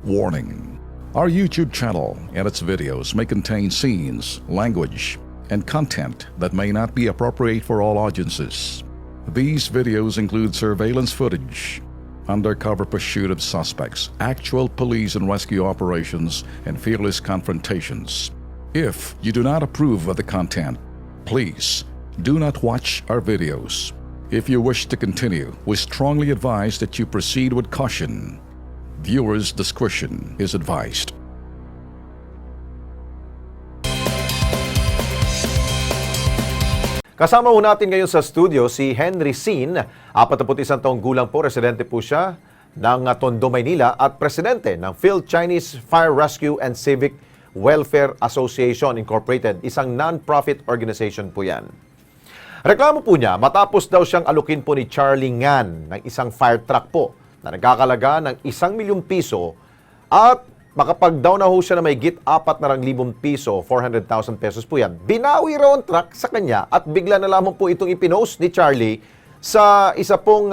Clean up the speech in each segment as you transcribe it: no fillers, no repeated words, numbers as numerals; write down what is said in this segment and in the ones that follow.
Warning: our YouTube channel and its videos may contain scenes, language, and content that may not be appropriate for all audiences. These videos include surveillance footage, undercover pursuit of suspects, actual police and rescue operations, and fearless confrontations. If you do not approve of the content, please do not watch our videos. If you wish to continue, we strongly advise that you proceed with caution. Viewers' discretion is advised. Kasama po natin ngayon sa studio si Henry Sin, 41 taong gulang po, residente po siya ng Tondo, Maynila at presidente ng Phil-Chinese Fire Rescue and Civic Welfare Association Incorporated, isang non-profit organization po yan. Reklamo po niya, matapos daw siyang alukin po ni Charlie Ngan ng isang fire truck po na nagkakalaga ng 1 milyong piso at makapag daw na ho siya na may git 400,000 piso, 400,000 pesos po yan. Binawi raw ang truck sa kanya at bigla na lamang po itong ipinost ni Charlie sa isa pong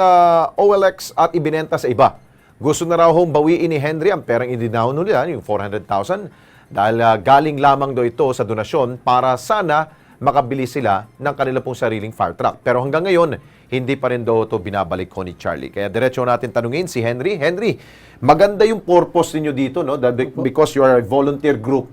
OLX at ibinenta sa iba. Gusto na raw hong bawiin ni Henry ang perang idinahon nila, yung 400,000, dahil galing lamang daw ito sa donasyon para sana makabili sila ng kanila pong sariling fire truck. Pero hanggang ngayon, hindi pa rin daw ito binabalik ko ni Charlie. Kaya diretso natin tanungin si Henry. Henry, maganda yung purpose ninyo dito, no? Because you are a volunteer group.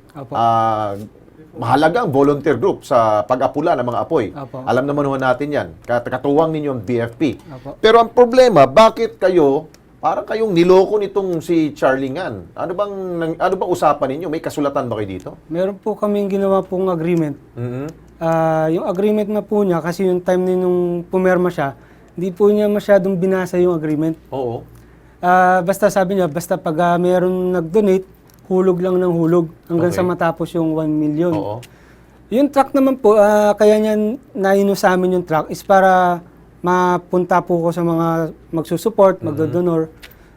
Mahalaga ang volunteer group sa pag-apula ng mga apoy. Alam naman natin yan. Katuwang ninyo ang BFP. Pero ang problema, bakit kayo, parang kayong niloko nitong si Charlie Ngan? Ano bang usapan ninyo? May kasulatan ba kayo dito? Meron po kaming ginawa pong agreement. Yung agreement na po niya, kasi yung time nung pumirma siya, hindi po niya masyadong binasa yung agreement. Oo. Basta sabi niya, basta pag meron nag-donate, hulog lang ng hulog hanggang sa matapos yung 1 million. Oo. Yung truck naman po, kaya niya naino sa amin yung truck is para mapunta po ko sa mga magsusupport, magdodonor,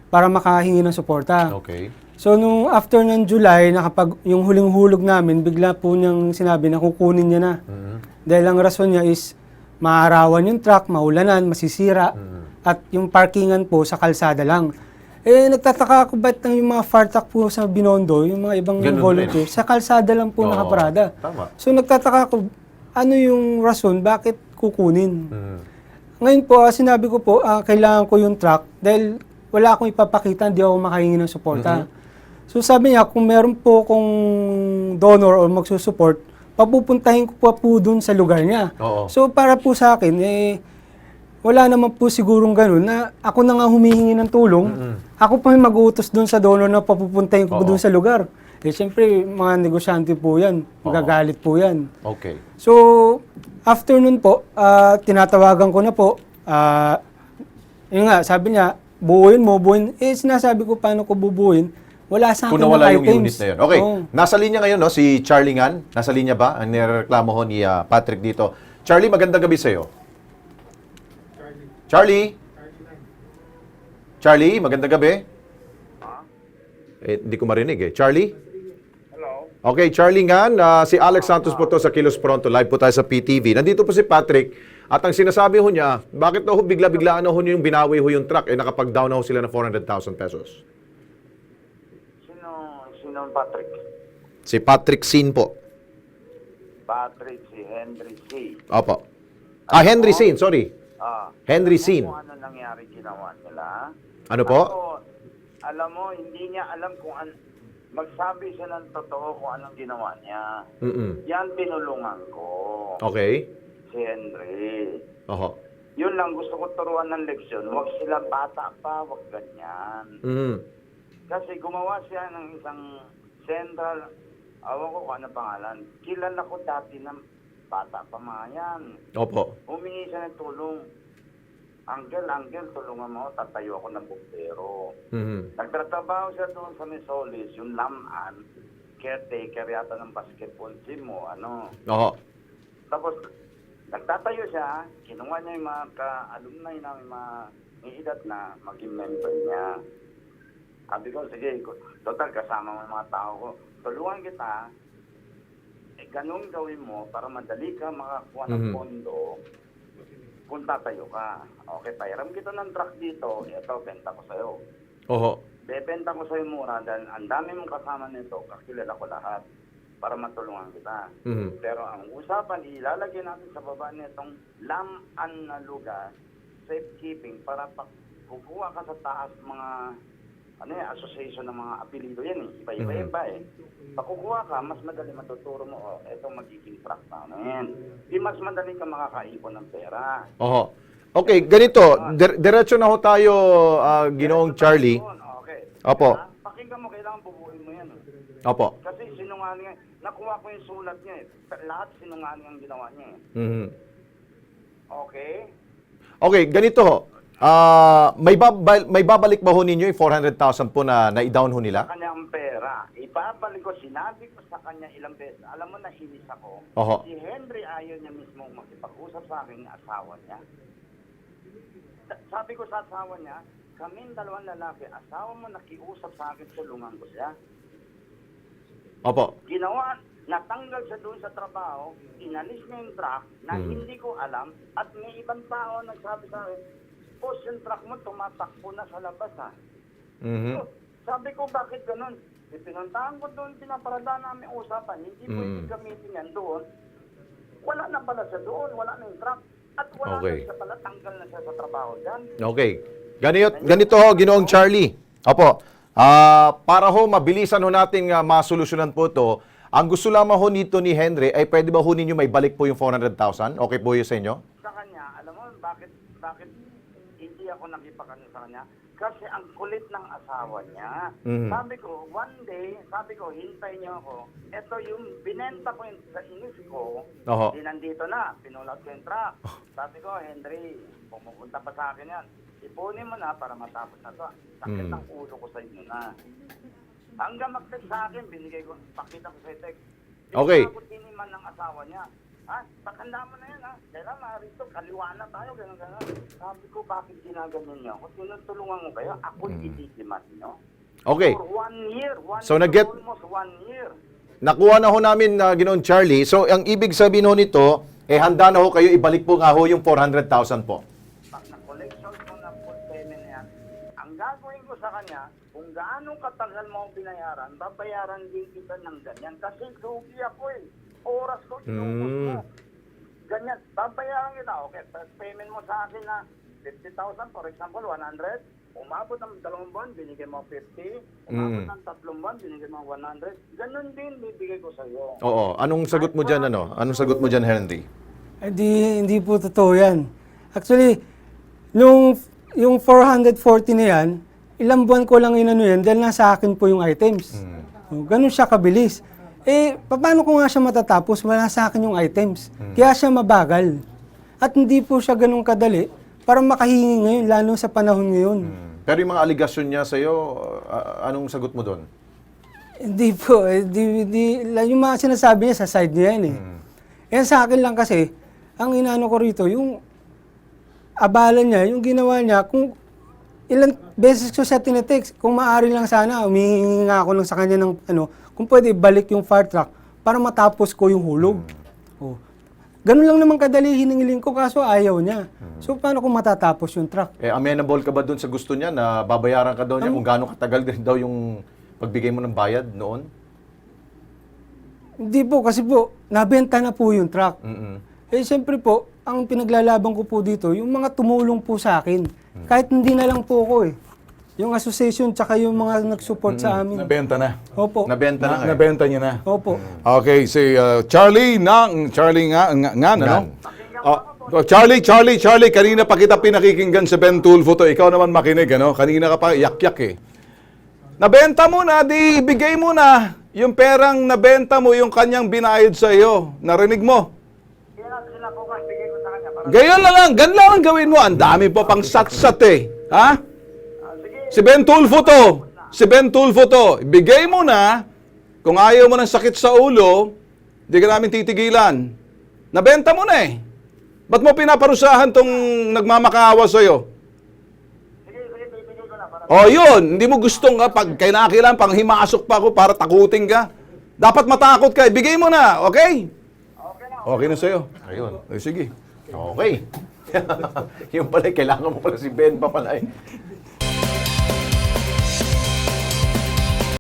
para makahingi ng suporta. Okay. So, nung after ng July, yung huling hulog namin, bigla po niyang sinabi na kukunin niya na. Dahil ang rason niya is, maarawan yung truck, maulanan, masisira, at yung parkingan po sa kalsada lang. Eh, nagtataka ako ba't yung mga fire truck po sa Binondo, yung mga ibang volunteer, sa kalsada lang po nakaparada. Tama. So, nagtataka ako, ano yung rason, bakit kukunin? Ngayon po, sinabi ko po, kailangan ko yung truck dahil wala akong ipapakita, hindi ako makahingi ng suporta. So sabi niya, kung meron po kung donor o magsusupport, papupuntahin ko pa po dun sa lugar niya. So para po sa akin, wala naman po sigurong ganun na ako na nga humihingi ng tulong, ako pa yung mag-uutos dun sa donor na papupuntahin ko po dun sa lugar. Eh siyempre, mga negosyante po yan, magagalit po yan. Okay. So, after nun po, tinatawagan ko na po, yun nga, sabi niya, buuin mo, buuin. Eh, sinasabi ko paano ko bubuuin, wala sa akin kung nawala yung items. unit na yun. Okay, nasa linya ngayon, no, si Charlie Ngan. Nasa linya ba? Ang nireklamo ho ni Patrick dito. Charlie, magandang gabi sa'yo. Charlie? Charlie, magandang gabi. Hindi ko marinig eh. Charlie? Hello? Okay, Charlie Ngan, si Alex Santos po to sa Kilos Pronto. Live po tayo sa PTV. Nandito po si Patrick. At ang sinasabi ho niya, bakit na ho bigla-biglaan na ho yung binawi ho yung truck? Eh, nakapag-down na ho sila ng 400,000 pesos. Sino ang Patrick? Si Patrick Sin po. Patrick, si Henry C. Opo. Henry Sin, sorry. Henry Sin. Kung ano nangyari ginawa nila? Ano po? Alam mo, hindi niya alam kung magsabi siya ng totoo kung anong ginawa niya. Yan tinulungan ko. Okay. Si Henry. Oho. Yun lang, gusto ko turuan ng leksyon. Huwag sila bata pa, huwag ganyan. Kasi gumawa siya ng isang central, awan ko kung ano pangalan. Kilala ko dati ng bata pa mga yan. Opo. Humingi siya ng tulong. Uncle, tulungan mo, tatayo ako ng bumbero. Nagtatrabaho siya doon sa Misolis, yung laman, caretaker yata ng basketball team mo, ano. Oho. Tapos, nagtatayo siya, kinuha niya yung mga ka-alumni na may edad na maging member niya. Sabi ko, sige, total kasama mo yung mga tao ko. Tulungan kita, ganun gawin mo para madali ka makakuha ng pondo kung tatayo ka. Okay, pairam kita ng truck dito, ito, benta ko sa'yo. Oho. bebenta ko sa'yo mura dahil ang dami mong kasama nito, kakilala ko lahat para matulungan kita. Pero ang usapan, ilalagay natin sa baba nitong laman na lugar, safekeeping, para kukuha ka sa taas mga association ng mga apelido yan eh. Iba-iba eh. Pakukuha ka, mas madali matuturo mo, ito magiging track namin. Di mas madali ka makakaipon ng pera. Oho. Okay, ganito. Diretso na ho tayo, Ginoong Charlie. Okay. Opo. Pakinggan mo, kailangan bubuin mo yan. Opo. Kasi sinungaling yan. Nakuha ko yung sulat niya eh. Lahat sinungaling ang ginawa niya eh. Okay? Okay, ganito ho. May babalik ba ho ninyo yung 400,000 po na i-down ho nila? Kanyang pera. Ibabalik ko, sinabi ko sa kanya ilang beses. Alam mo, nahinis ako. Oho. Si Henry ayaw niya mismo makipag-usap sa akin ng asawa niya. Sabi ko sa asawa niya, kaming dalawang lalaki, asawa mo nakiusap sa akin, tulungan ko siya. Opo. Ginawa, natanggal siya doon sa trabaho, inalis niya yung truck na hindi ko alam, at may ibang tao nagsabi sa akin, boss, yung truck mo tumatakbo na sa labas ha. So, sabi ko, bakit ganun? Pinuntahan ko doon, pinaparada namin usapan, hindi pwede gamitin yan doon. Wala na pala siya doon, wala na yung truck. At wala na siya pala, tanggal na siya sa trabaho dyan. Okay. Ganito ho, Ginoong Charlie. Opo. Para ho, mabilisan ho nating masolusyonan po to, ang gusto lamang ho nito ni Henry ay pwede ba ho ninyo may balik po yung 400,000? Okay po yun sa inyo? Sa kanya, alam mo, bakit hindi ako nakipagano sa kanya? Kasi ang kulit ng asawa niya. Sabi ko, one day, hintay niyo ako. Ito yung binenta ko sa inis ko. Oho. Di nandito na, pinulot ko yung truck. Sabi ko, Henry, pumupunta pa sa akin yan. Ipunin mo na para matapos na to. Sakit ang ulo ko sa inyo na. Hanggang mag-text sa akin, binigay ko, pakita ko sa text. Okay. Hindi ako tiniman ng asawa niya. Ha? Pakanda mo na yan ha. Kailan marito, kaliwa na tayo, gano'n. Sabi ko, bakit ginaganon niyo? Kung tinutulungan mo kayo, ako ititiman niyo. Okay. For 1 year. So, Almost 1 year. Nakuha na ho namin, Ginoong Charlie. So, ang ibig sabihin ho nito, handa na ho kayo, ibalik po nga ho yung 400,000 po. Pag na-collection ko na full payment na yan, ang gagawin ko sa kanya, kung gaano katagal mo ang binayaran, babayaran din kita ng ganyan. Kasi sugi ako eh. Oras ko, inubos mo. Ganyan. Babayaran kita. Okay, first payment mo sa akin na 50,000, for example, 100. Umabot ng 2 buwan, binigay mo 50. Umabot ng 3 buwan, binigay mo 100. Ganun din, bibigay ko sa iyo. Oo. Anong sagot mo dyan, Anong sagot mo dyan, Henry? Hindi po totoo yan. Actually, yung 440 na yan, ilang buwan ko lang inano yan dahil nasa akin po yung items. Ganun siya kabilis. Paano ko nga siya matatapos? Wala sa akin yung items. Kaya siya mabagal. At hindi po siya ganun kadali para makahingi ngayon, lalo sa panahon ngayon. Pero yung mga aligasyon niya sa'yo, anong sagot mo doon? Hindi po. Yung mga sinasabi niya sa side niya yan eh. Yan sa akin lang kasi, ang inaano ko rito, yung abala niya, yung ginawa niya, kung ilang beses ko siya tinetext, kung maaari lang sana, humihingi nga ako lang sa kanya ng kung pwede balik yung fire truck para matapos ko yung hulog. Oh. Ganun lang naman kadali hiningiling ko kaso ayaw niya. So paano kung matatapos yung truck? Amenable ka ba dun sa gusto niya na babayaran ka daw niya kung gaano katagal din daw yung pagbigay mo ng bayad noon? Hindi po, kasi po, nabenta na po yung truck. Siyempre po, ang pinaglalaban ko po dito, yung mga tumulong po sa akin. Kahit hindi na lang po ako eh. Yung association tsaka yung mga nag-support sa amin. Nabenta na. Opo. Nabenta na. Nabenta niya na. Opo. Okay, si Charlie nga, ano? Charlie, kanina pa kita pinakikinggan sa Ben Tulfo to. Ikaw naman makinig, ano? Kanina ka pa yak-yak eh. Nabenta mo na, di ibigay mo na yung perang nabenta mo, yung kanyang binayad sa iyo. Narinig mo? Sila po ka, bigay ko sa kanya. Para Gayon na lang, ganun lang gawin mo. Ang dami pa pang sat-sat eh. Ha? Si Ben Tulfo to. Ibigay mo na. Kung ayaw mo ng sakit sa ulo, hindi ka namin titigilan. Nabenta mo na eh. Ba't mo pinaparusahan tong nagmamakaawa sa'yo? sige, bibigay ko na. Para O yun, hindi mo gustong pag kailangan pang himasok pa ako para takutin ka. Dapat matakot ka, ibigay mo na, okay? Okay na sa'yo. Ayun. Sige. Okay. Yung pala, kailangan mo pala si Ben pa pala eh.